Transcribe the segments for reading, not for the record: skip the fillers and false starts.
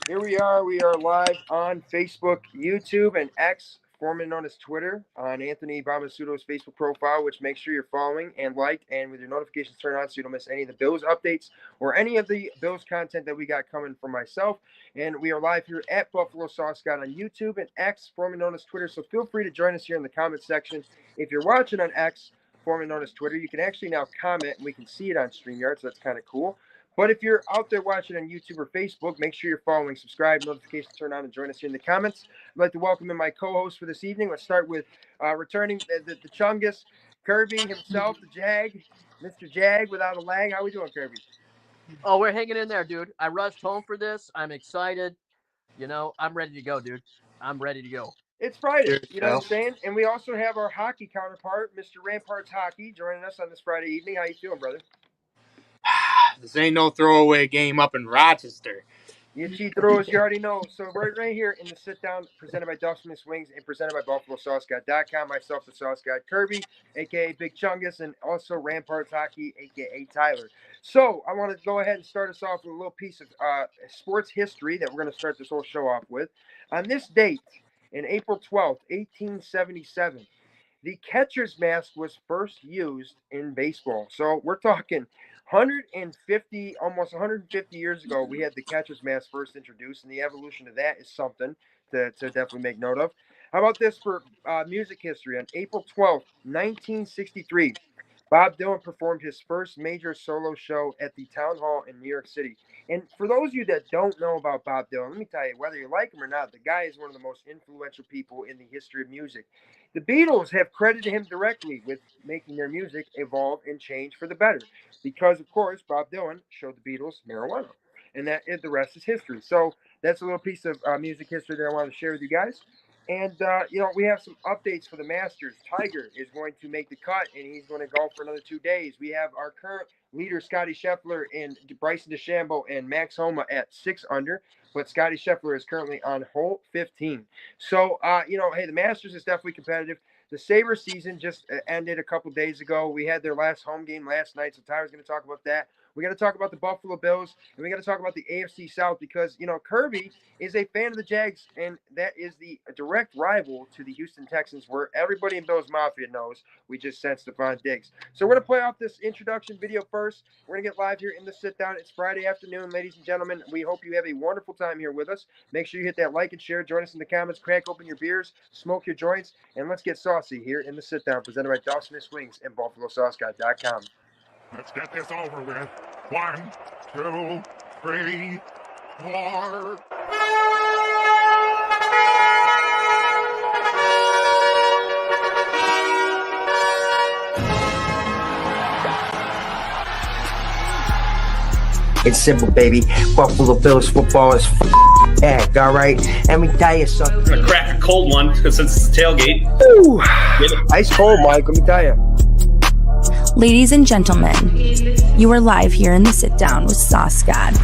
Here we are. We are live on Facebook, YouTube, and X, formerly known as Twitter, on Anthony Bomasuto's Facebook profile, which make sure you're following and like, and with your notifications turned on so you don't miss any of the Bills updates or any of the Bills content that we got coming from myself. And we are live here at Buffalo Sauce God on YouTube and X, formerly known as Twitter. So feel free to join us here in the comment section. If you're watching on X, formerly known as Twitter, you can actually now comment and we can see it on StreamYard, so that's kind of cool. But if you're out there watching on YouTube or Facebook, make sure you're following, subscribe, notifications turn on, and join us here in the comments. I'd like to welcome in my co-host for this evening. Let's start with returning the Chungus, Kirby himself, the Jag, Mr. Jag without a lag. How we doing, Kirby? Oh, we're hanging in there, dude. I rushed home for this. I'm excited. I'm ready to go, dude. I'm ready to go. It's Friday, you know what I'm saying? And we also have our hockey counterpart, Mr. Ramparts Hockey, joining us on this Friday evening. How you feeling, brother? This ain't no throwaway game up in Rochester. You cheat throws, you already know. So we're right here in the sit-down, presented by Duff Wings and presented by BuffaloSauceGuy.com. Myself, the Sauce Guy, Kirby, a.k.a. Big Chungus, and also Ramparts Hockey, a.k.a. Tyler. So I want to go ahead and start us off with a little piece of sports history that we're going to start this whole show off with. On this date, in April 12th, 1877, the catcher's mask was first used in baseball. So we're talking 150, almost 150 years ago, we had the catcher's mask first introduced, and the evolution of that is something to definitely make note of. How about this for music history? On April 12th, 1963, Bob Dylan performed his first major solo show at the Town Hall in New York City. And for those of you that don't know about Bob Dylan, let me tell you, whether you like him or not, the guy is one of the most influential people in the history of music. The Beatles have credited him directly with making their music evolve and change for the better. Because, of course, Bob Dylan showed the Beatles marijuana. And the rest is history. So that's a little piece of music history that I wanted to share with you guys. And, we have some updates for the Masters. Tiger is going to make the cut, and he's going to go for another 2 days. We have our current leader, Scotty Scheffler, and Bryson DeChambeau, and Max Homa at 6 under. But Scotty Scheffler is currently on hole 15. So, hey, the Masters is definitely competitive. The Sabres season just ended a couple days ago. We had their last home game last night, so Tyler's going to talk about that. We got to talk about the Buffalo Bills, and we got to talk about the AFC South because, Kirby is a fan of the Jags, and that is the direct rival to the Houston Texans, where everybody in Bills Mafia knows we just sent Stephon Diggs. So we're going to play off this introduction video first. We're going to get live here in the sit-down. It's Friday afternoon, ladies and gentlemen. We hope you have a wonderful time here with us. Make sure you hit that like and share. Join us in the comments. Crack open your beers. Smoke your joints. And let's get saucy here in the sit-down, presented by Duff Wings and BuffaloSauceGuy.com. Let's get this over with. 1, 2, 3, 4. It's simple, baby. Buffalo Bills football is egg, all right? And we tell you something. I'm gonna crack a cold one because since it's a tailgate. Ooh, ice cold, Mike. Let me tell you. Ladies and gentlemen, you are live here in the sit-down with Sauce God,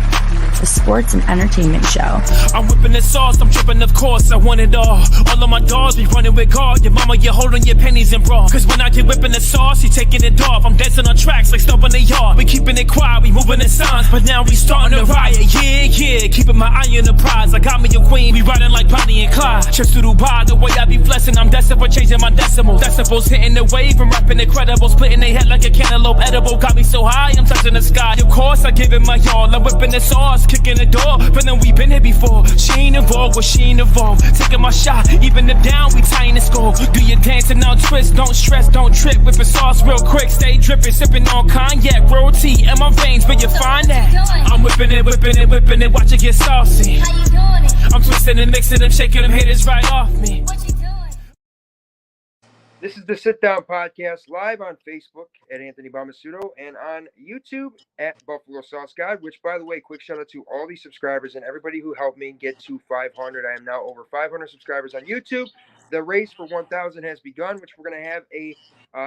the sports and entertainment show. I'm whipping the sauce, I'm tripping, of course, I want it all. All of my dogs be running with guard. Your mama, you holding your pennies and bra. Cause when I get whipping the sauce, he taking it off. I'm dancing on tracks like stuff in the yard. We keeping it quiet, we moving in signs. But now we starting to riot, yeah. Keeping my eye on the prize. I got me a queen, we riding like Bonnie and Clyde. Trips to Dubai, the way I be blessing. I'm destined for changing my decimals. Decibels hitting the wave and rapping incredible. Splitting their head like a cantaloupe edible. Got me so high, I'm touching the sky. Of course, I give it my all. I'm whipping the sauce, kicking the door. But then we been here before. She ain't involved, what she ain't involved. Taking my shot, even if down, we tying the score. Do your dance and now twist, don't stress, don't trip. Whipping sauce real quick, stay dripping. Sipping on cognac, roll tea in my veins, but you find that I'm whipping it, watch it get saucy. How you doing it? I'm twisting and mixing and shaking them haters right off me. What you doing? This is the Sit Down Podcast, live on Facebook at Anthony Bomasuto and on YouTube at Buffalo Sauce God, which, by the way, quick shout out to all these subscribers and everybody who helped me get to 500. I am now over 500 subscribers on YouTube. The race for 1,000 has begun, which we're going to have a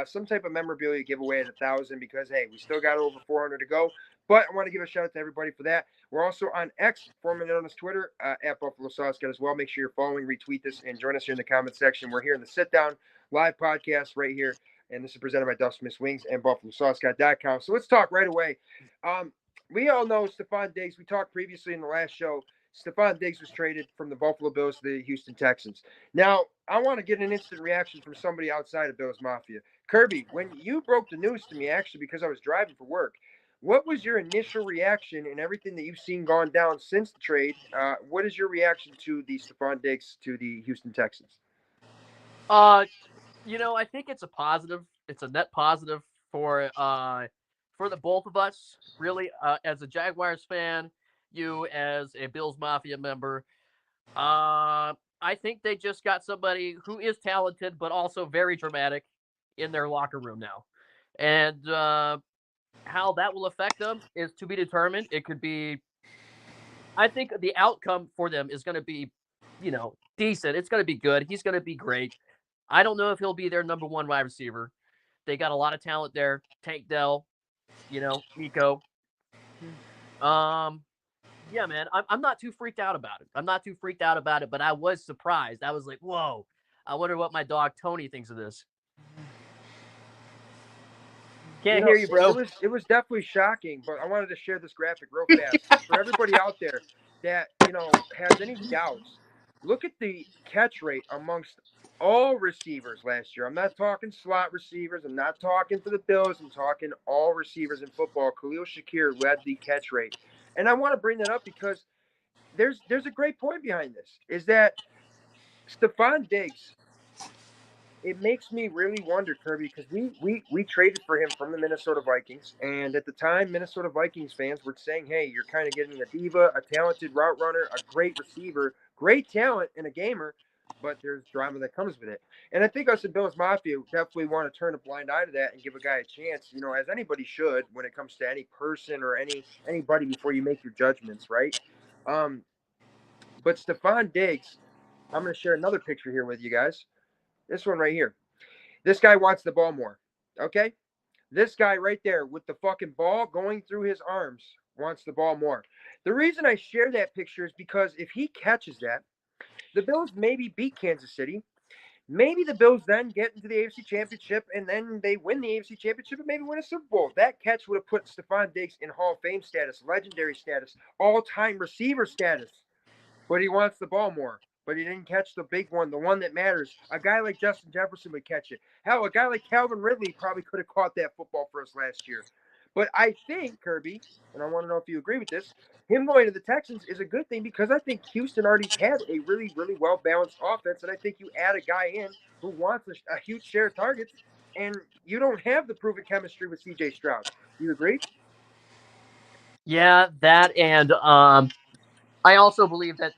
some type of memorabilia giveaway at 1,000 because, hey, we still got over 400 to go. But I want to give a shout out to everybody for that. We're also on X, formerly known as Twitter, at Buffalo Sauce God as well. Make sure you're following, retweet this, and join us here in the comment section. We're here in the Sit Down live podcast right here, and this is presented by Duff Wings and BuffaloSauceGuy.com. So let's talk right away. We all know Stephon Diggs. We talked previously in the last show. Stephon Diggs was traded from the Buffalo Bills to the Houston Texans. Now, I want to get an instant reaction from somebody outside of Bills Mafia. Kirby, when you broke the news to me, actually, because I was driving for work, what was your initial reaction and everything that you've seen gone down since the trade? What is your reaction to the Stephon Diggs to the Houston Texans? I think it's a positive. It's a net positive for the both of us, really. As a Jaguars fan, you as a Bills Mafia member, I think they just got somebody who is talented but also very dramatic in their locker room now, and how that will affect them is to be determined. It could be. I think the outcome for them is going to be, decent. It's going to be good. He's going to be great. I don't know if he'll be their number one wide receiver. They got a lot of talent there. Tank Dell, Nico. Yeah, man. I'm not too freaked out about it. I'm not too freaked out about it, but I was surprised. I was like, whoa. I wonder what my dog Tony thinks of this. Can't hear you, bro. It was definitely shocking, but I wanted to share this graphic real fast for everybody out there that has any doubts. Look at the catch rate amongst all receivers last year. I'm not talking slot receivers. I'm not talking for the Bills. I'm talking all receivers in football. Khalil Shakir led the catch rate, and I want to bring that up because there's a great point behind this. Is that Stephon Diggs? It makes me really wonder, Kirby, because we traded for him from the Minnesota Vikings, and at the time, Minnesota Vikings fans were saying, "Hey, you're kind of getting a diva, a talented route runner, a great receiver, great talent, and a gamer, but there's drama that comes with it." And I think us in Bills Mafia definitely want to turn a blind eye to that and give a guy a chance, as anybody should when it comes to any person or anybody before you make your judgments, right? But Stephon Diggs, I'm going to share another picture here with you guys. This one right here. This guy wants the ball more. Okay? This guy right there with the fucking ball going through his arms wants the ball more. The reason I share that picture is because if he catches that, the Bills maybe beat Kansas City. Maybe the Bills then get into the AFC Championship and then they win the AFC Championship and maybe win a Super Bowl. That catch would have put Stephon Diggs in Hall of Fame status, legendary status, all-time receiver status. But he wants the ball more. But he didn't catch the big one, the one that matters. A guy like Justin Jefferson would catch it. Hell, a guy like Calvin Ridley probably could have caught that football for us last year. But I think, Kirby, and I want to know if you agree with this, him going to the Texans is a good thing because I think Houston already had a really, really well-balanced offense. And I think you add a guy in who wants a huge share of targets, and you don't have the proven chemistry with C.J. Stroud. Do you agree? Yeah, that and I also believe that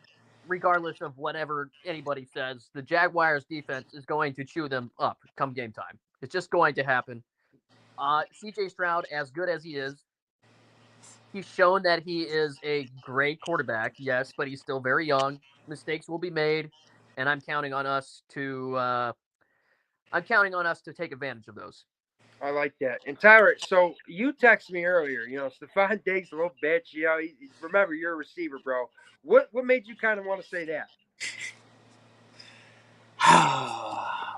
regardless of whatever anybody says, the Jaguars defense is going to chew them up come game time. It's just going to happen. CJ Stroud, as good as he is, he's shown that he is a great quarterback, yes, but he's still very young. Mistakes will be made, and I'm counting on us to take advantage of those. I like that. And Tyler, so you texted me earlier, Stephon Diggs, a little bitch. Remember, you're a receiver, bro. What made you kind of want to say that?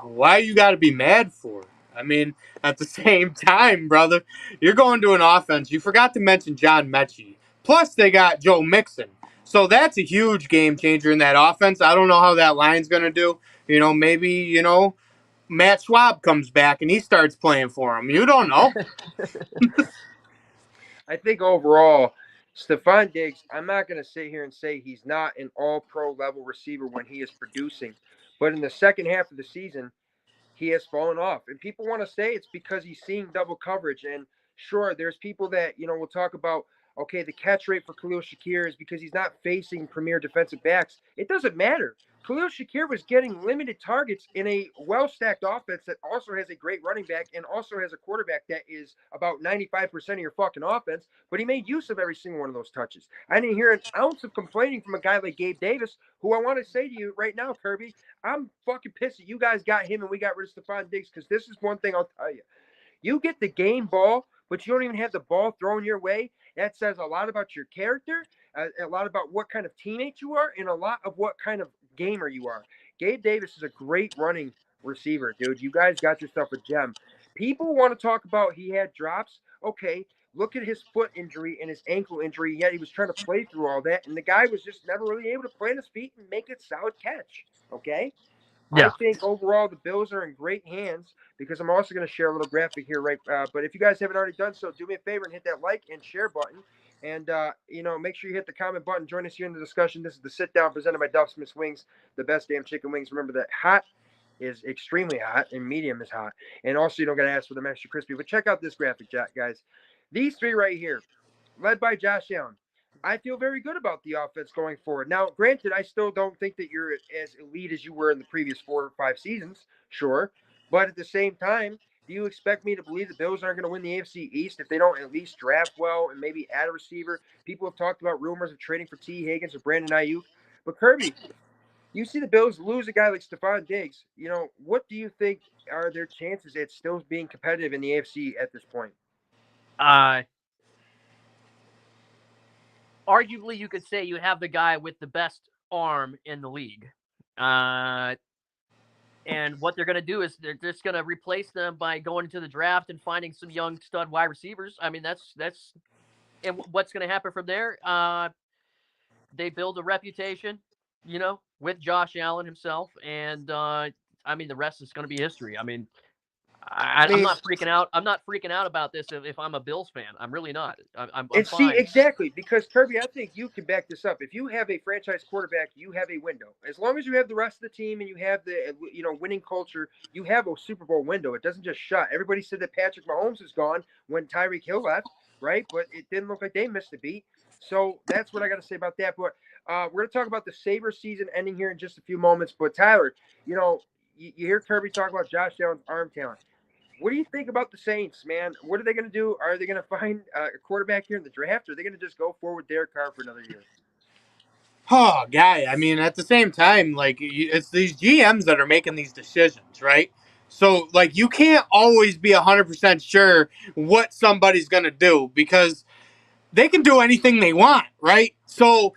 Why you got to be mad for? I mean, at the same time, brother, you're going to an offense. You forgot to mention John Mechie. Plus, they got Joe Mixon. So that's a huge game changer in that offense. I don't know how that line's going to do. Maybe, Matt Schwab comes back and he starts playing for him. You don't know. I think overall, Stephon Diggs, I'm not going to sit here and say he's not an all-pro level receiver when he is producing. But in the second half of the season, he has fallen off. And people want to say it's because he's seeing double coverage. And sure, there's people that, will talk about, okay, the catch rate for Khalil Shakir is because he's not facing premier defensive backs. It doesn't matter. Khalil Shakir was getting limited targets in a well-stacked offense that also has a great running back and also has a quarterback that is about 95% of your fucking offense, but he made use of every single one of those touches. I didn't hear an ounce of complaining from a guy like Gabe Davis, who I want to say to you right now, Kirby, I'm fucking pissed that you guys got him and we got rid of Stephon Diggs because this is one thing I'll tell you. You get the game ball, but you don't even have the ball thrown your way. That says a lot about your character, a lot about what kind of teammate you are, and a lot of what kind of gamer you are. Gabe Davis is a great running receiver, dude. You guys got yourself a gem. People want to talk about he had drops. Okay, Look at his foot injury and his ankle injury, yet he was trying to play through all that, and the guy was just never really able to plant his feet and make a solid catch. Okay? I Yeah. think overall the Bills are in great hands because I'm also going to share a little graphic here, right? But if you guys haven't already done so, do me a favor and hit that like and share button. And, make sure you hit the comment button. Join us here in the discussion. This is the Sit Down presented by Duff Smith Wings, the best damn chicken wings. Remember that hot is extremely hot and medium is hot. And also, you don't got to ask for them extra crispy. But check out this graphic, guys. These three right here, led by Josh Allen. I feel very good about the offense going forward. Now, granted, I still don't think that you're as elite as you were in the previous 4 or 5 seasons, sure. But at the same time, do you expect me to believe the Bills aren't going to win the AFC East if they don't at least draft well and maybe add a receiver? People have talked about rumors of trading for T. Higgins or Brandon Ayuk. But Kirby, you see the Bills lose a guy like Stephon Diggs. What do you think are their chances at still being competitive in the AFC at this point? Arguably, you could say you have the guy with the best arm in the league. And what they're going to do is they're just going to replace them by going into the draft and finding some young stud wide receivers. I mean, that's and what's going to happen from there? They build a reputation, with Josh Allen himself, and the rest is going to be history. I mean, I'm not freaking out. I'm not freaking out about this if I'm a Bills fan. I'm really not. I'm And fine. see, exactly, because Kirby, I think you can back this up. If you have a franchise quarterback, you have a window. As long as you have the rest of the team and you have the winning culture, you have a Super Bowl window. It doesn't just shut. Everybody said that Patrick Mahomes is gone when Tyreek Hill left, right? But it didn't look like they missed a beat. So that's what I got to say about that. But we're going to talk about the Sabres season ending here in just a few moments. But Tyler, you hear Kirby talk about Josh Allen's arm talent. What do you think about the Saints, man? What are they going to do? Are they going to find a quarterback here in the draft, or are they going to just go forward with Derek Carr for another year? Oh, guy. I mean, at the same time, it's these GMs that are making these decisions, right? So, you can't always be 100% sure what somebody's going to do because they can do anything they want, right? So,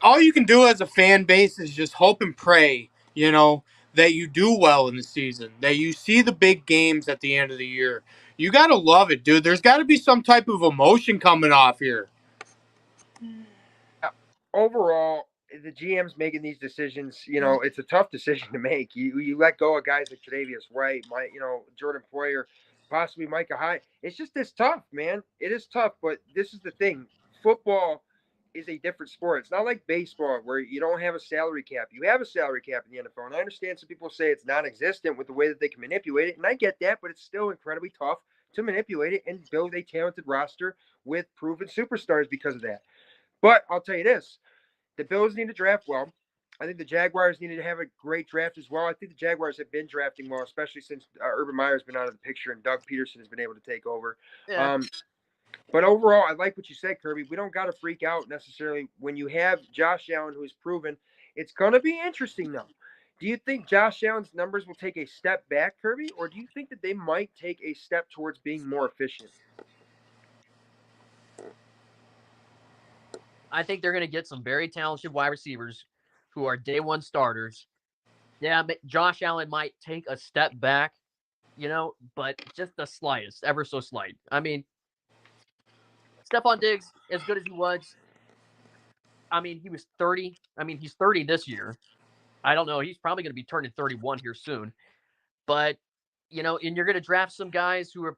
all you can do as a fan base is just hope and pray, that you do well in the season, that you see the big games at the end of the year. You got to love it, dude. There's got to be some type of emotion coming off here. Overall, the GM's making these decisions. It's a tough decision to make. You let go of guys like Tre'Davious White, Jordan Poyer, possibly Micah Hyde. It's tough, man. It is tough, but this is the thing. Football is a different sport. It's not like baseball where you don't have a salary cap. You have a salary cap in the NFL, and I understand some people say it's non-existent with the way that they can manipulate it, and I get that, but it's still incredibly tough to manipulate it and build a talented roster with proven superstars because of that. But I'll tell you this. The Bills need to draft well. I think the Jaguars needed to have a great draft as well. I think the Jaguars have been drafting well, especially since Urban Meyer's been out of the picture and Doug Peterson has been able to take over. Yeah. But overall, I like what you said, Kirby. We don't got to freak out necessarily when you have Josh Allen, who is proven. It's going to be interesting, though. Do you think Josh Allen's numbers will take a step back, Kirby, or do you think that they might take a step towards being more efficient? I think they're going to get some very talented wide receivers who are day one starters. Yeah, Josh Allen might take a step back, but just the slightest, ever so slight. I mean, Stephon Diggs, as good as he was, he was 30. He's 30 this year. I don't know. He's probably going to be turning 31 here soon. But, and you're going to draft some guys who are,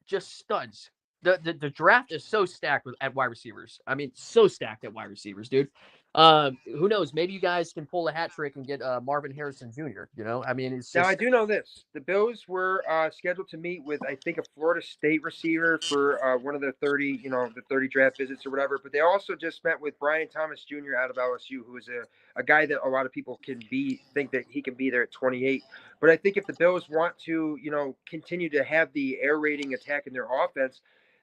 just studs. The draft is so stacked at wide receivers. So stacked at wide receivers, dude. Who knows? Maybe you guys can pull a hat trick and get Marvin Harrison Jr. It's just... Now I do know this: the Bills were scheduled to meet with, I think, a Florida State receiver for one of the 30, the 30 draft visits or whatever. But they also just met with Brian Thomas Jr. out of LSU, who is a guy that a lot of people think that he can be there at 28. But I think if the Bills want to, continue to have the air raiding attack in their offense,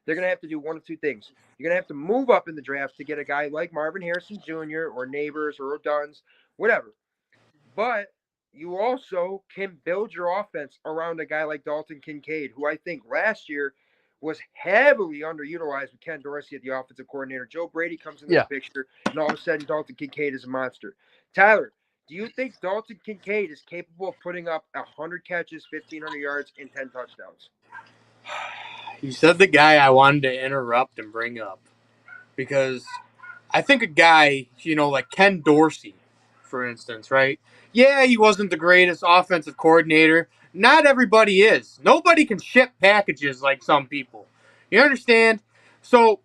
they're going to have to do one of two things. You're going to have to move up in the draft to get a guy like Marvin Harrison Jr. or Neighbors or O'Dunn's, whatever. But you also can build your offense around a guy like Dalton Kincaid, who I think last year was heavily underutilized with Ken Dorsey at the offensive coordinator. Joe Brady comes into the picture, and all of a sudden Dalton Kincaid is a monster. Tyler, do you think Dalton Kincaid is capable of putting up 100 catches, 1,500 yards, and 10 touchdowns? You said the guy I wanted to interrupt and bring up because I think a guy, like Ken Dorsey, for instance, right? Yeah, he wasn't the greatest offensive coordinator. Not everybody is. Nobody can ship packages like some people. You understand? So,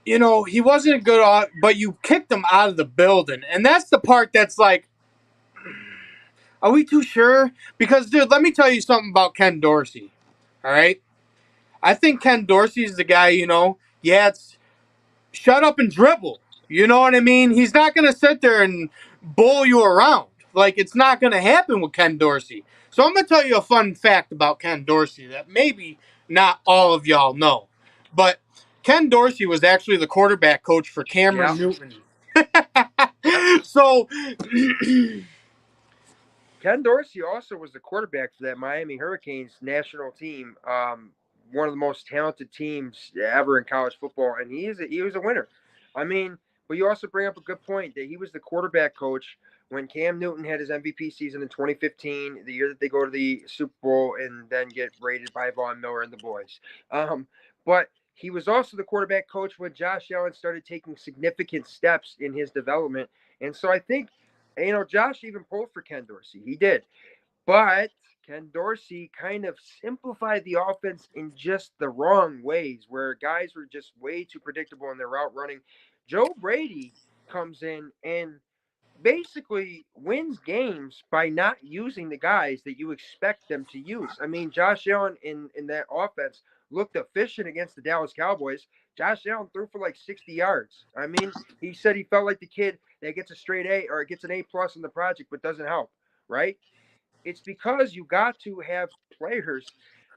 he wasn't good, but you kicked him out of the building. And that's the part that's like, are we too sure? Because, dude, let me tell you something about Ken Dorsey. All right? I think Ken Dorsey is the guy, it's shut up and dribble. You know what I mean? He's not going to sit there and bull you around. Like, it's not going to happen with Ken Dorsey. So I'm going to tell you a fun fact about Ken Dorsey that maybe not all of y'all know. But Ken Dorsey was actually the quarterback coach for Cameron Newton. So Ken Dorsey also was the quarterback for that Miami Hurricanes national team, one of the most talented teams ever in college football, and he was a winner. I mean, but you also bring up a good point that he was the quarterback coach when Cam Newton had his MVP season in 2015, the year that they go to the Super Bowl and then get raided by Von Miller and the boys. But he was also the quarterback coach when Josh Allen started taking significant steps in his development, and so I think Josh even pulled for Ken Dorsey. He did. But Ken Dorsey kind of simplified the offense in just the wrong ways, where guys were just way too predictable in their route running. Joe Brady comes in and basically wins games by not using the guys that you expect them to use. I mean, Josh Allen in that offense looked efficient against the Dallas Cowboys. Josh Allen threw for like 60 yards. I mean, he said he felt like the kid that gets a straight A or gets an A plus in the project but doesn't help, right? It's because you got to have players.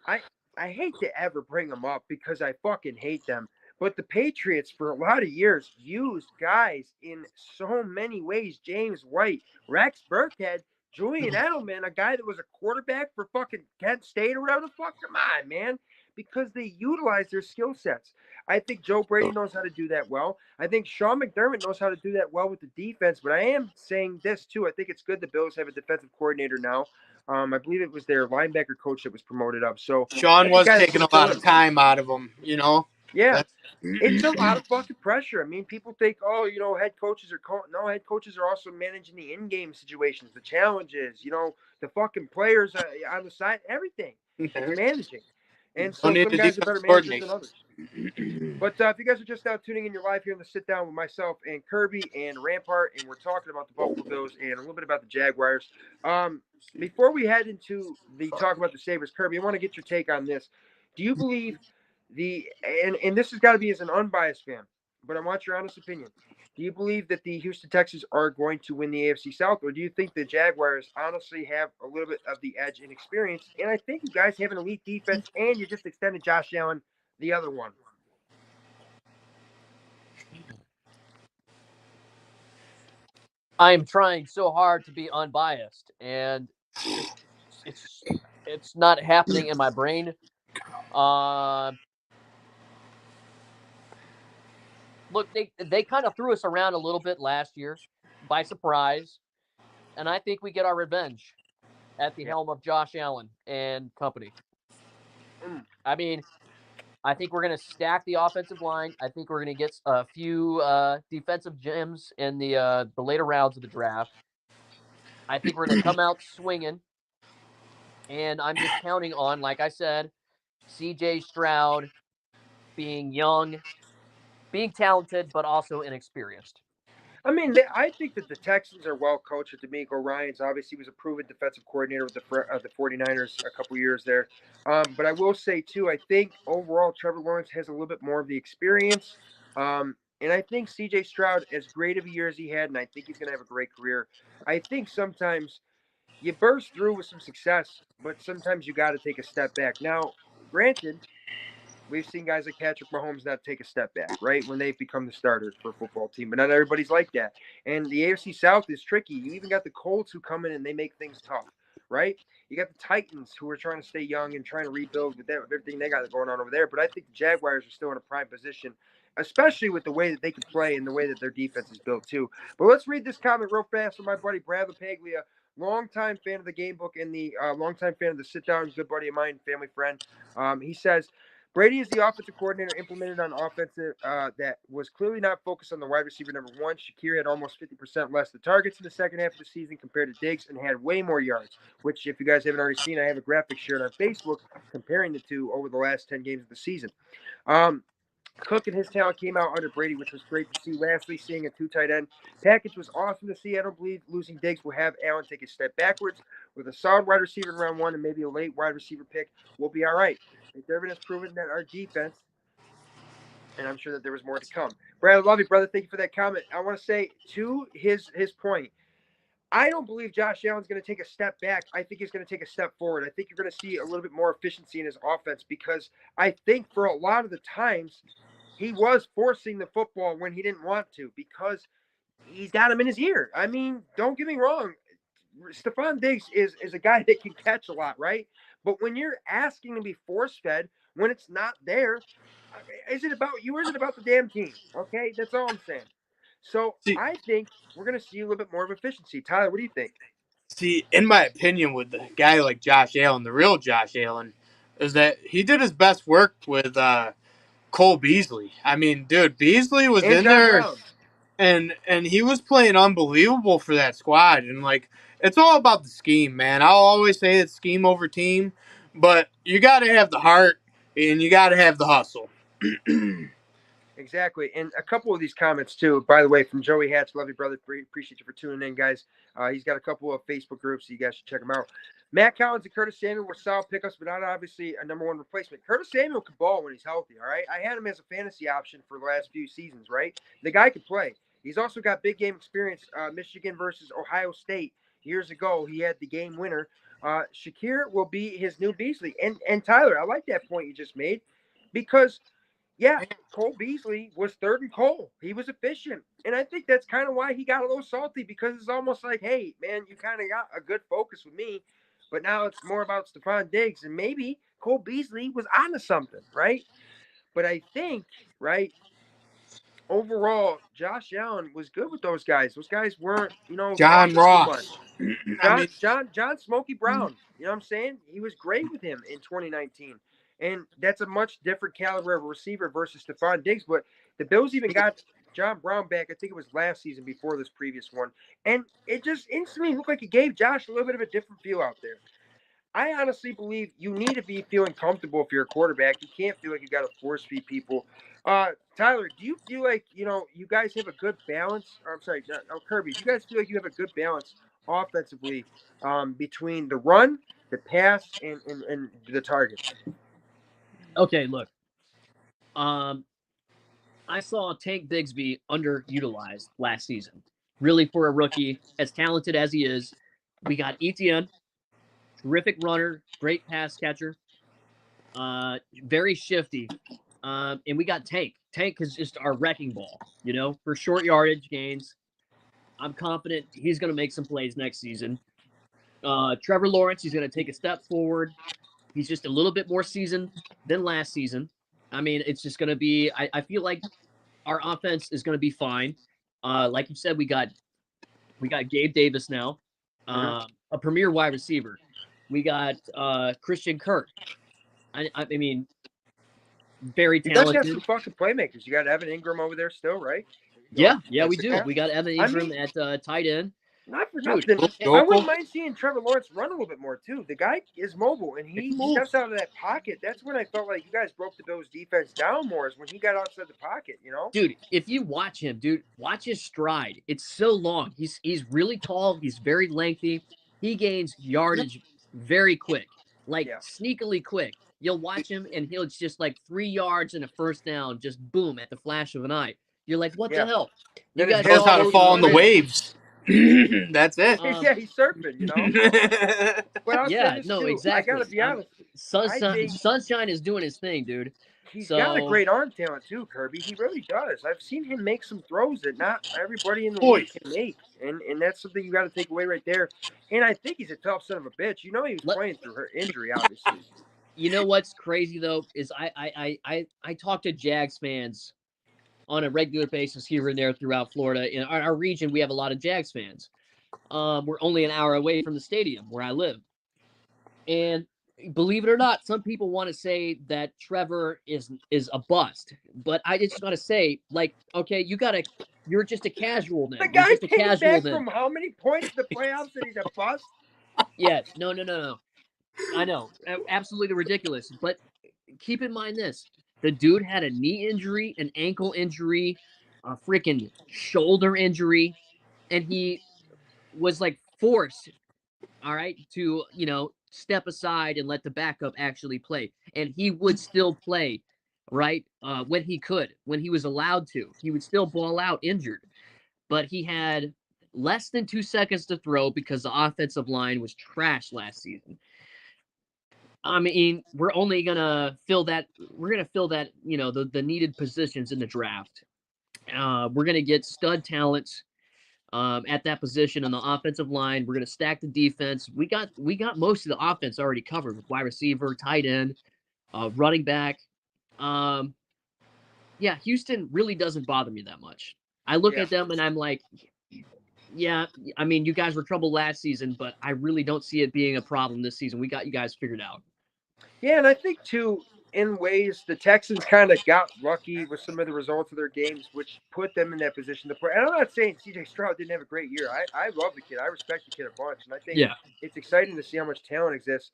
I I hate to ever bring them up because I fucking hate them. But the Patriots, for a lot of years, used guys in so many ways. James White, Rex Burkhead, Julian Edelman, a guy that was a quarterback for fucking Kent State or whatever the fuck. Come on, man. Because they utilize their skill sets. I think Joe Brady knows how to do that well. I think Sean McDermott knows how to do that well with the defense. But I am saying this too. I think it's good the Bills have a defensive coordinator now. I believe it was their linebacker coach that was promoted up. So Sean that's a was guy taking a lot of time out of him, Yeah, That's, it's a lot of fucking pressure. I mean, people think, oh, head coaches are no, head coaches are also managing the in-game situations, the challenges, the fucking players on the side, everything. It's managing, and don't so need some a guys are better defensive managers than coordinator. others. But if you guys are just now tuning in, you're live here in the sit down with myself and Kirby and Rampart, and we're talking about the Buffalo Bills and a little bit about the Jaguars. Before we head into the talk about the Sabres, Kirby, I want to get your take on this. Do you believe and this has got to be as an unbiased fan, but I want your honest opinion. Do you believe that the Houston Texans are going to win the AFC South, or do you think the Jaguars honestly have a little bit of the edge in experience? And I think you guys have an elite defense, and you just extended Josh Allen, the other one. I'm trying so hard to be unbiased, and it's it's not happening in my brain. Uh, Look, they kind of threw us around a little bit last year by surprise, and I think we get our revenge at the helm of Josh Allen and company. I mean, I think we're going to stack the offensive line. I think we're going to get a few defensive gems in the later rounds of the draft. I think we're going to come out swinging, and I'm just counting on, like I said, C.J. Stroud being young, being talented, but also inexperienced. I mean, I think that the Texans are well coached. D'Amico Ryans obviously was a proven defensive coordinator with the 49ers a couple years there. But I will say, too, I think overall Trevor Lawrence has a little bit more of the experience. And I think CJ Stroud, as great of a year as he had, and I think he's going to have a great career, I think sometimes you burst through with some success, but sometimes you got to take a step back. Now, granted, we've seen guys like Patrick Mahomes not take a step back, right? When they've become the starters for a football team, but not everybody's like that. And the AFC South is tricky. You even got the Colts who come in and they make things tough, right? You got the Titans who are trying to stay young and trying to rebuild with everything they got going on over there. But I think the Jaguars are still in a prime position, especially with the way that they can play and the way that their defense is built too. But let's read this comment real fast from my buddy Brad LaPaglia longtime fan of the game book and the longtime fan of the sit down, good buddy of mine, family friend. He says Brady is the offensive coordinator implemented on offensive that was clearly not focused on the wide receiver number one. Shakir had almost 50% less the targets in the second half of the season compared to Diggs and had way more yards, which if you guys haven't already seen, I have a graphic shared on Facebook comparing the two over the last 10 games of the season. Cook and his talent came out under Brady, which was great to see. Lastly, seeing a two tight end package was awesome to see. I don't believe losing Diggs will have Allen take a step backwards. With a solid wide receiver in round one and maybe a late wide receiver pick, we'll be all right. McDermott has proven that our defense, and I'm sure that there was more to come. Brad, I love you, brother. Thank you for that comment. I want to say to his point, I don't believe Josh Allen's going to take a step back. I think he's going to take a step forward. I think you're going to see a little bit more efficiency in his offense because I think for a lot of the times he was forcing the football when he didn't want to because he's got him in his ear. I mean, don't get me wrong. Stephon Diggs is a guy that can catch a lot, right? But when you're asking to be force fed when it's not there, is it about you or is it about the damn team? Okay, that's all I'm saying. So See, I think we're going to see a little bit more of efficiency. Tyler, what do you think? see, in my opinion, with a guy like Josh Allen, the real Josh Allen, is that he did his best work with Cole Beasley. I mean, dude, Beasley was And in John there Brown. and he was playing unbelievable for that squad. And like, it's all about the scheme, man. I'll always say it's scheme over team, but you got to have the heart and you got to have the hustle. Exactly. And a couple of these comments, too, by the way, from Joey Hatch. Love you, brother. Appreciate you for tuning in, guys. He's got a couple of Facebook groups, so you guys should check them out. Matt Collins and Curtis Samuel were solid pickups, but not obviously a number one replacement. Curtis Samuel can ball when he's healthy, all right? I had him as a fantasy option for the last few seasons, right? The guy can play. He's also got big game experience. Michigan versus Ohio State years ago, he had the game winner. Shakir will be his new Beasley. And Tyler, I like that point you just made because – yeah, Cole Beasley was third and Cole. He was efficient. And I think that's kind of why he got a little salty because it's almost like, hey, man, you kind of got a good focus with me. But now it's more about Stephon Diggs. And maybe Cole Beasley was onto something, right? But I think, right, overall, Josh Allen was good with those guys. Those guys weren't, John talking too Ross. much. I mean, John Smokey Brown. You know what I'm saying? He was great with him in 2019. And that's a much different caliber of receiver versus Stephon Diggs. But the Bills even got John Brown back. I think it was last season before this previous one. And it just instantly looked like it gave Josh a little bit of a different feel out there. I honestly believe you need to be feeling comfortable if you're a quarterback. You can't feel like you got to force feed people. Tyler, do you feel like, you guys have a good balance? Or, I'm sorry, Kirby, do you guys feel like you have a good balance offensively between the run, the pass, and the targets? Okay, look. I saw Tank Bigsby underutilized last season. Really, for a rookie, as talented as he is, we got Etienne, terrific runner, great pass catcher, very shifty, and we got Tank. Tank is just our wrecking ball, for short yardage gains. I'm confident he's going to make some plays next season. Trevor Lawrence, he's going to take a step forward. He's just a little bit more seasoned than last season. I mean, it's just going to be. I feel like our offense is going to be fine. Like you said, we got Gabe Davis now, a premier wide receiver. We got Christian Kirk. I mean, very You guys talented. got some fucking playmakers. You got Evan Ingram over there still, right? Yeah, we do. We got Evan Ingram at tight end. Not for Dude, nothing. I wouldn't mind seeing Trevor Lawrence run a little bit more too. The guy is mobile and he steps out of that pocket. That's when I felt like you guys broke the Bills defense down more is when he got outside the pocket, Dude, if you watch him, watch his stride. It's so long. He's really tall. He's very lengthy. He gains yardage very quick, sneakily quick. You'll watch him and he'll just like 3 yards and a first down, just boom at the flash of an eye. You're like, what the hell? You guys knows how to fall in the waves. That's it. Yeah, he's surfing, But I'll say this too. Exactly. I gotta be honest. Sunshine is doing his thing, dude. He's got a great arm talent too, Kirby. He really does. I've seen him make some throws that not everybody in the league can make, and that's something you got to take away right there. And I think he's a tough son of a bitch. He was playing through her injury, obviously. You know what's crazy though is I talk to Jags fans on a regular basis here and there throughout Florida. In our region, we have a lot of Jags fans. We're only an hour away from the stadium where I live. And believe it or not, some people want to say that Trevor is a bust. But I just gotta say, like, okay, you're just a casual The then. You're guy just a came casual back then. from how many points in the playoffs that he's a bust? Yeah, no. I know. Absolutely ridiculous. But keep in mind this. The dude had a knee injury, an ankle injury, a freaking shoulder injury, and he was like forced, all right, to, step aside and let the backup actually play. And he would still play, right? When he could, when he was allowed to. He would still ball out injured. But he had less than 2 seconds to throw because the offensive line was trash last season. I mean, we're only gonna fill that. We're gonna fill that. The needed positions in the draft. We're gonna get stud talents at that position on the offensive line. We're gonna stack the defense. We got most of the offense already covered with wide receiver, tight end, running back. Yeah, Houston really doesn't bother me that much. I look at them and I'm like, yeah, I mean, you guys were trouble last season, but I really don't see it being a problem this season. We got you guys figured out. Yeah, and I think too, in ways, the Texans kind of got lucky with some of the results of their games, which put them in that position to play. And I'm not saying CJ Stroud didn't have a great year. I love the kid. I respect the kid a bunch, and I think Yeah. it's exciting to see how much talent exists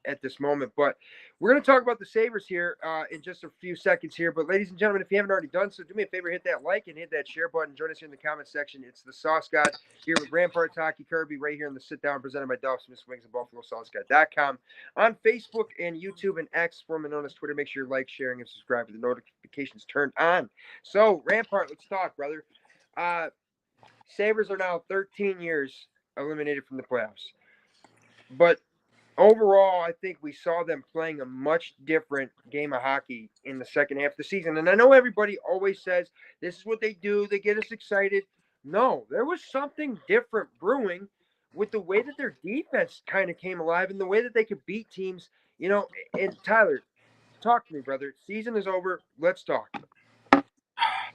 at this moment. But we're going to talk about the Sabres here in just a few seconds here. But ladies and gentlemen, if you haven't already done so, do me a favor, hit that like and hit that share button. Join us here in the comment section. It's the Sauce God here with Ramparts Hockey Kirby right here in the sit down presented by Duff, Smith Wings, and BuffaloSauceGuy.com. On Facebook and YouTube and X, formerly known as Twitter, make sure you like, sharing, and subscribe with the notifications turned on. So, Rampart, let's talk, brother. Sabres are now 13 years eliminated from the playoffs. But overall, I think we saw them playing a much different game of hockey in the second half of the season. And I know everybody always says this is what they do, they get us excited. No, there was something different brewing with the way that their defense kind of came alive and the way that they could beat teams. And Tyler, talk to me, brother. Season is over. Let's talk.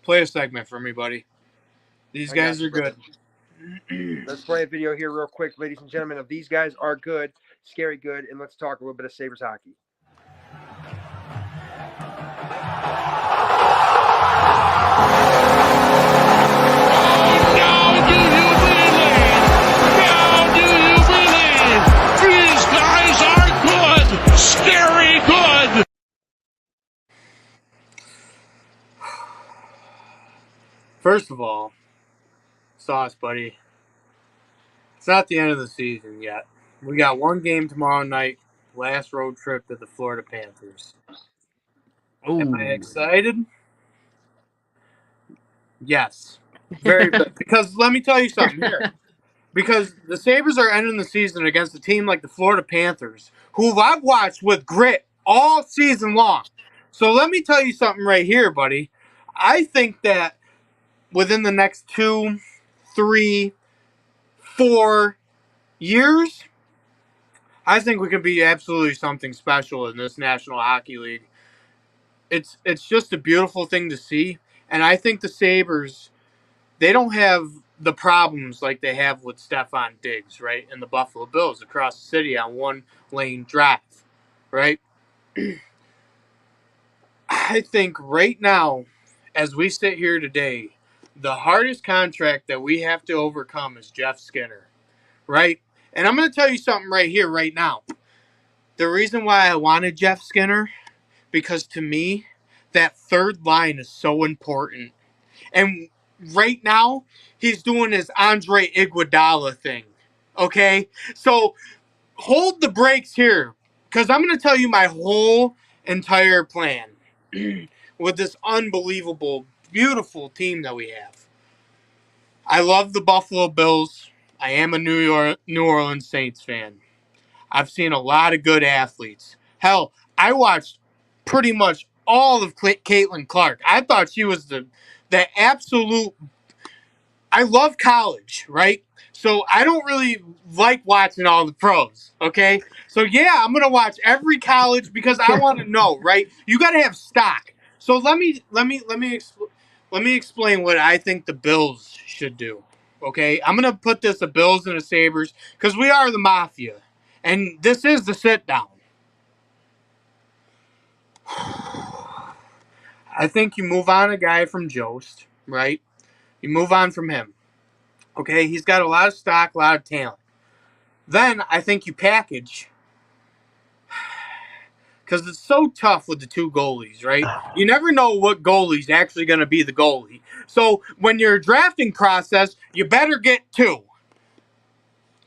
Play a segment for me, buddy. These guys are good. Let's play a video here real quick, ladies and gentlemen, of these guys are good, scary good, and let's talk a little bit of Sabres hockey. Now do you believe? Now do you believe? These guys are good, scary good. First of all, Sauce, buddy, it's not the end of the season yet. We got one game tomorrow night, last road trip to the Florida Panthers. Am I excited? Yes. Very good. Because let me tell you something here. Because the Sabres are ending the season against a team like the Florida Panthers, who I've watched with grit all season long. So let me tell you something right here, buddy. I think that within the next 2, 3, 4 years, I think we can be absolutely something special in this National Hockey League. It's just a beautiful thing to see. And I think the Sabres, they don't have the problems like they have with Stephon Diggs, right? And the Buffalo Bills across the city on one lane drive, right? I think right now, as we sit here today, the hardest contract that we have to overcome is Jeff Skinner, right? And I'm going to tell you something right here, right now. The reason why I wanted Jeff Skinner, because to me, that third line is so important. And right now, he's doing his Andre Iguodala thing. Okay? So hold the brakes here, because I'm going to tell you my whole entire plan with this unbelievable, beautiful team that we have. I love the Buffalo Bills. I am a New Orleans Saints fan. I've seen a lot of good athletes. Hell, I watched pretty much all of Caitlin Clark. I thought she was the absolute. I love college, right? So I don't really like watching all the pros. Okay, so yeah, I'm gonna watch every college because I want to know, right? You got to have stock. So let me explain what I think the Bills should do. Okay, I'm gonna put this the Bills and the Sabres because we are the Mafia, and this is the sit down. I think you move on a guy from Jost, right? You move on from him. Okay, he's got a lot of stock, a lot of talent. Then I think you package because it's so tough with the two goalies, right? You never know what goalie's actually going to be the goalie. So when you're drafting process, you better get two.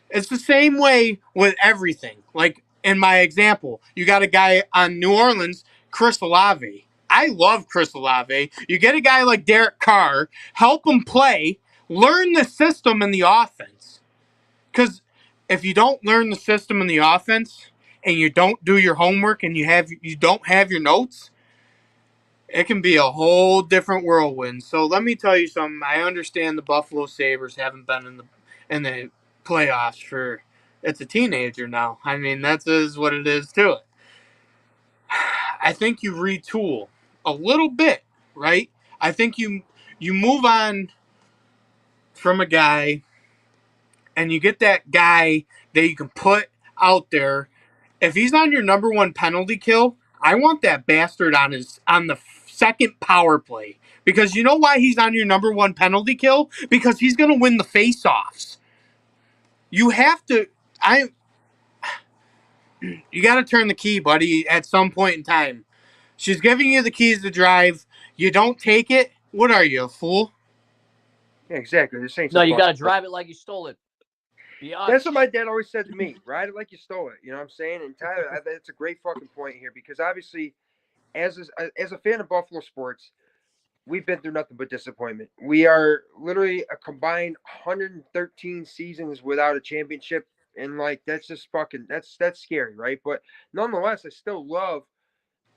It's the same way with everything. Like in my example, you got a guy on New Orleans, Chris Olave. I love Chris Olave. You get a guy like Derek Carr, help him play, learn the system and the offense. Because if you don't learn the system and the offense, and you don't do your homework, and you don't have your notes, it can be a whole different whirlwind. So let me tell you something. I understand the Buffalo Sabres haven't been in the playoffs for it's a teenager now. I mean, that is what it is to it. I think you retool a little bit, right? I think you move on from a guy and you get that guy that you can put out there. If he's on your number one penalty kill, I want that bastard on the second power play. Because you know why he's on your number one penalty kill? Because he's going to win the face-offs. You have to you got to turn the key, buddy, at some point in time. She's giving you the keys to drive. You don't take it. What are you, a fool? Yeah, exactly. This ain't No, some you got to fucking- drive it like you stole it. That's what my dad always said to me. Ride it like you stole it. You know what I'm saying? And Tyler, that's a great fucking point here because obviously, as a fan of Buffalo sports, we've been through nothing but disappointment. We are literally a combined 113 seasons without a championship, and like that's just fucking that's scary, right? But nonetheless, I still love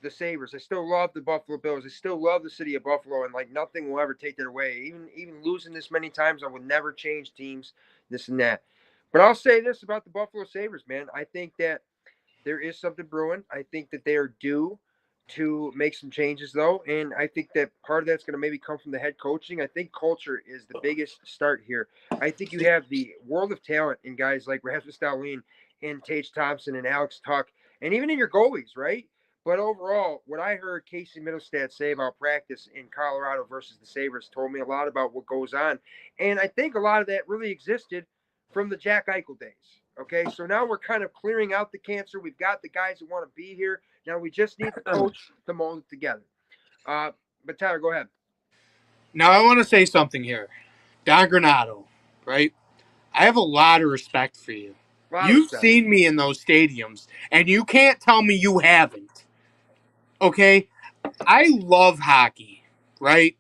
the Sabres. I still love the Buffalo Bills. I still love the city of Buffalo, and like nothing will ever take that away. Even losing this many times, I would never change teams, this and that. But I'll say this about the Buffalo Sabres, man. I think that there is something brewing. I think that they are due to make some changes, though. And I think that part of that's going to maybe come from the head coaching. I think culture is the biggest start here. I think you have the world of talent in guys like Rasmus Dahlin and Tage Thompson and Alex Tuck, and even in your goalies, right? But overall, what I heard Casey Middlestat say about practice in Colorado versus the Sabres told me a lot about what goes on. And I think a lot of that really existed from the Jack Eichel days. Okay, so now we're kind of clearing out the cancer. We've got the guys that want to be here. Now we just need the coach to mold it together. But Tyler, go ahead. Now I want to say something here. Don Granato, right? I have a lot of respect for you. You've seen me in those stadiums, and you can't tell me you haven't. Okay? I love hockey, right?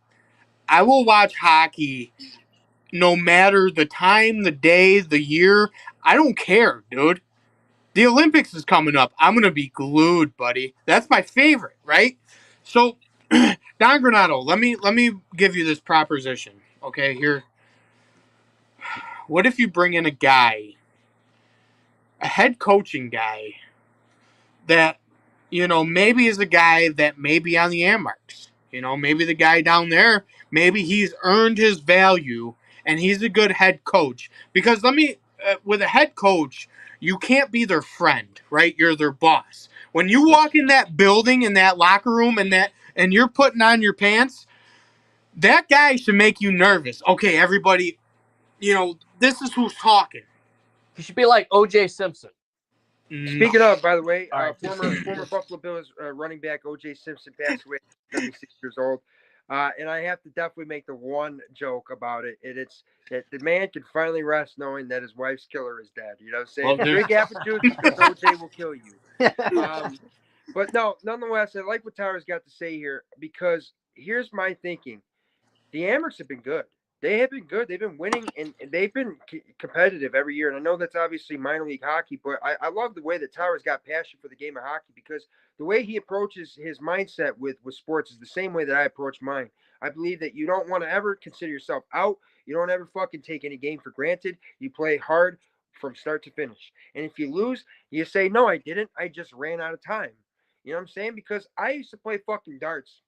I will watch hockey no matter the time, the day, the year. I don't care, dude. The Olympics is coming up. I'm going to be glued, buddy. That's my favorite, right? So, Don Granato, let me give you this proposition, okay? Here. What if you bring in a guy, a head coaching guy, that, maybe is a guy that may be on the Amerks. Maybe the guy down there, maybe he's earned his value and he's a good head coach. Because with a head coach, you can't be their friend, right? You're their boss. When you walk in that building, in that locker room, and you're putting on your pants, that guy should make you nervous. Okay, everybody, this is who's talking. You should be like O.J. Simpson. Speaking of, by the way, All right. former Buffalo Bills running back O.J. Simpson passed away, 76 years old. And I have to definitely make the one joke about it. It's that the man can finally rest knowing that his wife's killer is dead. You know what I'm saying? Well, Drink apple juice because O.J. will kill you. But no, nonetheless, I like what Tyler's got to say here because here's my thinking. The Amerks have been good. They have been good. They've been winning and they've been competitive every year. And I know that's obviously minor league hockey, but I love the way that Tyler's got passion for the game of hockey because the way he approaches his mindset with sports is the same way that I approach mine. I believe that you don't want to ever consider yourself out. You don't ever fucking take any game for granted. You play hard from start to finish. And if you lose, you say, no, I didn't. I just ran out of time. You know what I'm saying? Because I used to play fucking darts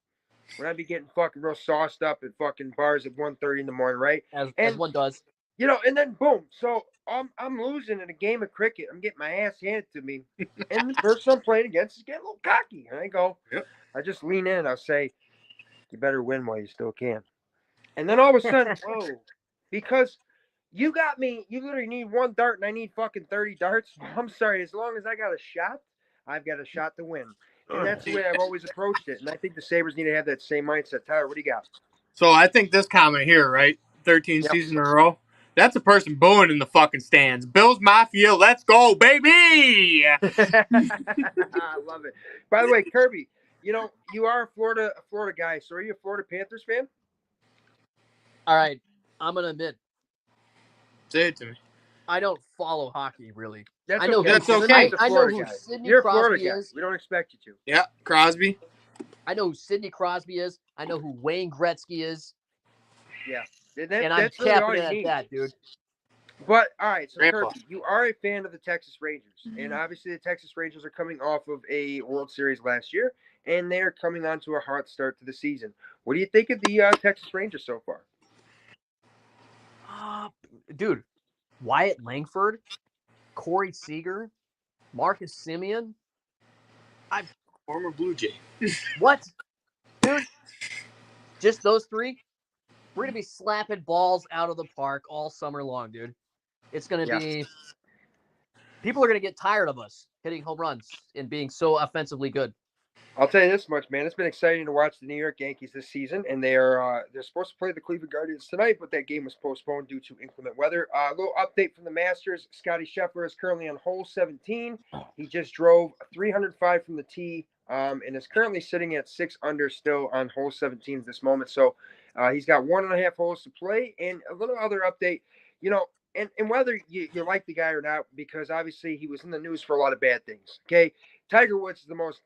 when I'd be getting fucking real sauced up at fucking bars at 1:30 in the morning, right? As one does. And then boom. So I'm losing in a game of cricket. I'm getting my ass handed to me, and the person I'm playing against is getting a little cocky. And I go, Yep. I just lean in. I'll say, you better win while you still can. And then all of a sudden, whoa, because you got me. You literally need one dart, and I need fucking 30 darts. I'm sorry. As long as I got a shot, I've got a shot to win. And that's the way I've always approached it. And I think the Sabres need to have that same mindset. Tyler, what do you got? So I think this comment here, right? 13 Yep. seasons in a row. That's a person booing in the fucking stands. Bills Mafia, let's go, baby! I love it. By the way, Kirby, you are a Florida guy. So are you a Florida Panthers fan? All right, I'm gonna admit Say it to me. I don't follow hockey really. That's I know okay. That's Because okay. Remi's a I know Florida who guy. Sidney You're a Crosby Florida guy. is. We don't expect you to. Yeah, Crosby. I know who Sidney Crosby is. I know who Wayne Gretzky is. Yeah. And I'm That's really all capping you it at need. that, dude. But all right, so Grandpa. Kirby, you are a fan of the Texas Rangers, and obviously the Texas Rangers are coming off of a World Series last year, and they are coming on to a hot start to the season. What do you think of the Texas Rangers so far? Dude, Wyatt Langford, Corey Seager, Marcus Simeon. Former Blue Jay. What? Dude, just those three? We're going to be slapping balls out of the park all summer long, dude. It's going to be – people are going to get tired of us hitting home runs and being so offensively good. I'll tell you this much, man. It's been exciting to watch the New York Yankees this season, and they're supposed to play the Cleveland Guardians tonight, but that game was postponed due to inclement weather. A little update from the Masters: Scotty Scheffler is currently on hole 17. He just drove 305 from the tee, and is currently sitting at 6 under, still on hole 17 at this moment. So he's got 1.5 holes to play. And a little other update, and whether you like the guy or not, because obviously he was in the news for a lot of bad things. Okay. Tiger Woods is the most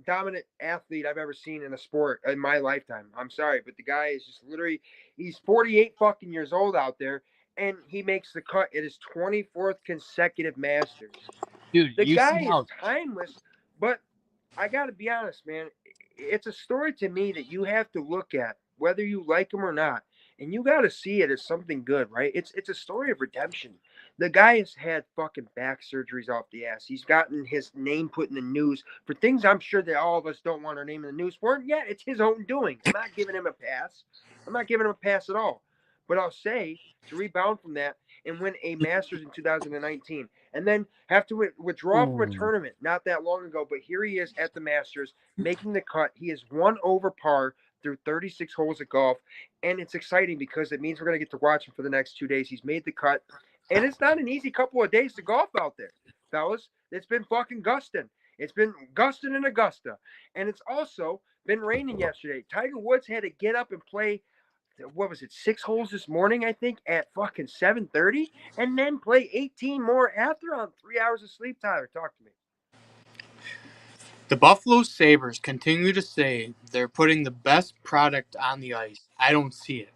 dominant athlete I've ever seen in a sport in my lifetime. I'm sorry, but the guy is just literally, he's 48 fucking years old out there, and he makes the cut at his 24th consecutive Masters. Dude, The you guy see how is timeless, but I got to be honest, man. It's a story to me that you have to look at, whether you like him or not, and you got to see it as something good, right? It's a story of redemption. The guy has had fucking back surgeries off the ass. He's gotten his name put in the news for things I'm sure that all of us don't want our name in the news for. And yeah, it's his own doing. I'm not giving him a pass. I'm not giving him a pass at all. But I'll say, to rebound from that and win a Masters in 2019, and then have to withdraw from a tournament not that long ago, but here he is at the Masters making the cut. He is 1 over par through 36 holes of golf, and it's exciting because it means we're going to get to watch him for the next 2 days. He's made the cut, and it's not an easy couple of days to golf out there, fellas. It's been fucking gusting. It's been gusting in Augusta, and it's also been raining yesterday. Tiger Woods had to get up and play, what was it, 6 holes this morning, I think, at fucking 7:30, and then play 18 more after on 3 hours of sleep. Tyler, talk to me. The Buffalo Sabres continue to say they're putting the best product on the ice. I don't see it.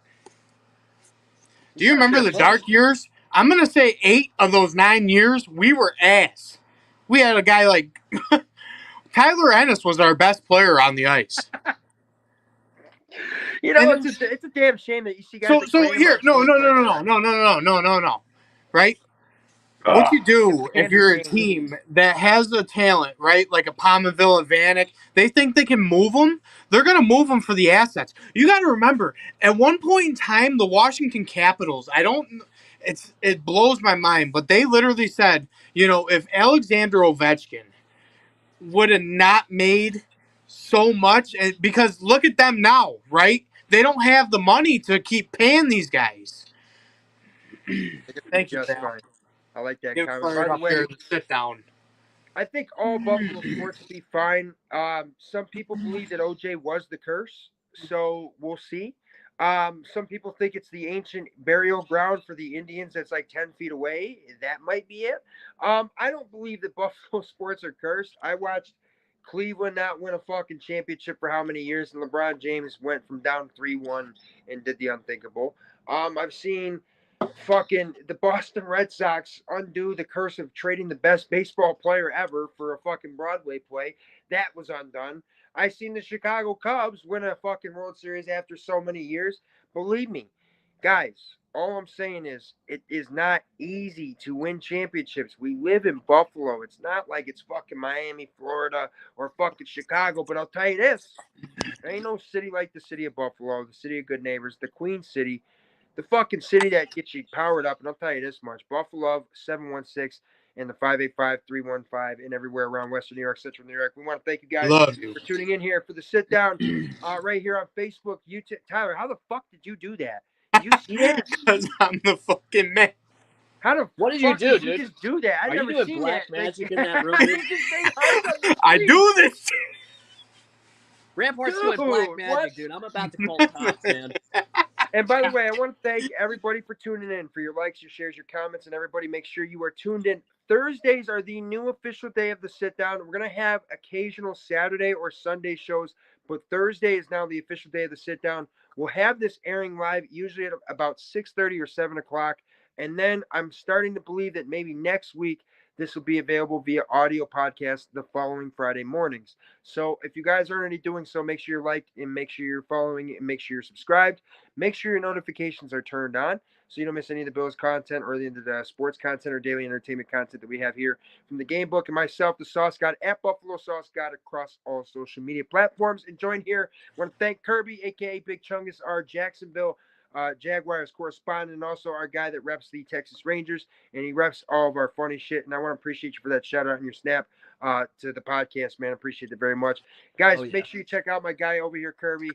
Do you remember the dark years? I'm going to say 8 of those 9 years, we were ass. We had a guy like Tyler Ennis was our best player on the ice. It's a damn shame that you see guys. So here, no. Right? What you do if you're a team that has a talent, right? Like a Palmaville, Vanek, they think they can move them. They're going to move them for the assets. You got to remember, at one point in time, the Washington Capitals, it blows my mind, but they literally said, if Alexander Ovechkin would have not made so much, because look at them now, right? They don't have the money to keep paying these guys. Thank you, just fine. I like that Get comment. fired By the up way, there. Sit down. I think all Buffalo sports will be fine. Some people believe that OJ was the curse, so we'll see. Some people think it's the ancient burial ground for the Indians that's like 10 feet away. That might be it. I don't believe that Buffalo sports are cursed. I watched Cleveland not win a fucking championship for how many years, and LeBron James went from down 3-1 and did the unthinkable. I've seen fucking the Boston Red Sox undo the curse of trading the best baseball player ever for a fucking Broadway play. That was undone. I seen the Chicago Cubs win a fucking World Series after so many years. Believe me, guys, all I'm saying is it is not easy to win championships. We live in Buffalo. It's not like it's fucking Miami, Florida, or fucking Chicago. But I'll tell you this. There ain't no city like the city of Buffalo, the city of good neighbors, the Queen City, the fucking city that gets you powered up. And I'll tell you this much. Buffalo 716 and the 585-315 and everywhere around Western New York, Central New York. We want to thank you guys Love you. for tuning in here for the sit down right here on Facebook, YouTube. Tyler, how the fuck did you do that? Did you see that? Because I'm the fucking man. How the What did you fuck do, did you dude? just do that? I've Are you never doing seen black that. magic in that room, You dude? just made hearts on the I screen. do this. Rampart's Dude, doing black magic, what? dude. I'm about to call cops, man. And by the way, I want to thank everybody for tuning in, for your likes, your shares, your comments, and everybody make sure you are tuned in. Thursdays are the new official day of the sit down. We're going to have occasional Saturday or Sunday shows, but Thursday is now the official day of the sit down. We'll have this airing live usually at about 6:30 or 7 o'clock. And then I'm starting to believe that maybe next week this will be available via audio podcast the following Friday mornings. So if you guys aren't already doing so, make sure you're liked and make sure you're following and make sure you're subscribed. Make sure your notifications are turned on so you don't miss any of the Bills content or any of the sports content or daily entertainment content that we have here from the Game Book and myself, the Sauce God, at Buffalo Sauce God across all social media platforms. And join here, I want to thank Kirby, aka Big Chungus, our Jacksonville Jaguars correspondent, and also our guy that reps the Texas Rangers, and he reps all of our funny shit. And I want to appreciate you for that shout out in your snap to the podcast, man. I appreciate it very much, guys. Make sure you check out my guy over here, Kirby,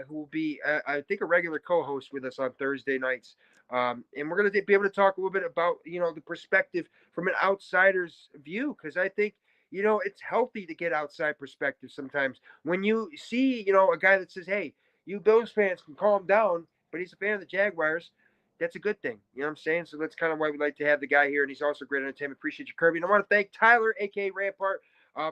who will be, I think, a regular co-host with us on Thursday nights. And we're going to be able to talk a little bit about, the perspective from an outsider's view, because I think, it's healthy to get outside perspective sometimes. When you see, a guy that says, hey, you Bills fans can calm down, but he's a fan of the Jaguars, that's a good thing. You know what I'm saying? So that's kind of why we like to have the guy here, and he's also great entertainment. Appreciate you, Kirby. And I want to thank Tyler, a.k.a. Rampart,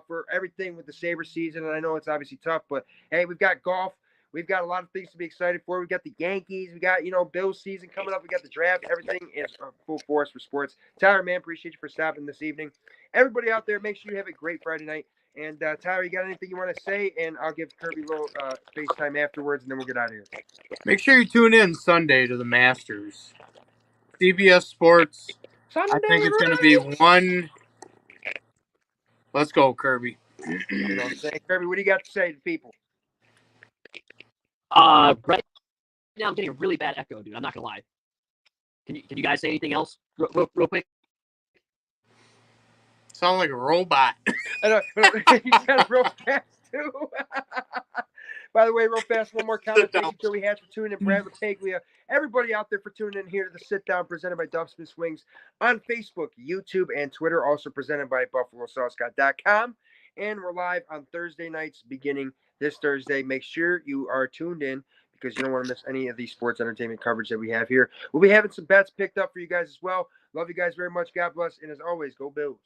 for everything with the Sabres season. And I know it's obviously tough, but, hey, we've got golf. We've got a lot of things to be excited for. We got the Yankees. We got, Bills season coming up. We got the draft. Everything is full force for sports. Tyler, man, appreciate you for stopping this evening. Everybody out there, make sure you have a great Friday night. And Tyler, you got anything you want to say? And I'll give Kirby a little FaceTime afterwards, and then we'll get out of here. Make sure you tune in Sunday to the Masters. CBS Sports. Sunday I think it's going to be one. Let's go, Kirby. You know what I'm saying? Kirby, what do you got to say to people? Right now I'm getting a really bad echo, dude. I'm not gonna lie. Can you guys say anything else real quick? Sound like a robot. I know. You sound real fast, too. By the way, real fast, one more comment. Thank you, Joey Hatch, for tuning in. Brad Lataglia. Everybody out there for tuning in here to the Sit Down presented by Duff Smith Wings on Facebook, YouTube, and Twitter. Also presented by BuffaloSauceGod.com. And we're live on Thursday nights beginning this Thursday. Make sure you are tuned in because you don't want to miss any of the sports entertainment coverage that we have here. We'll be having some bets picked up for you guys as well. Love you guys very much. God bless. And as always, go Bills.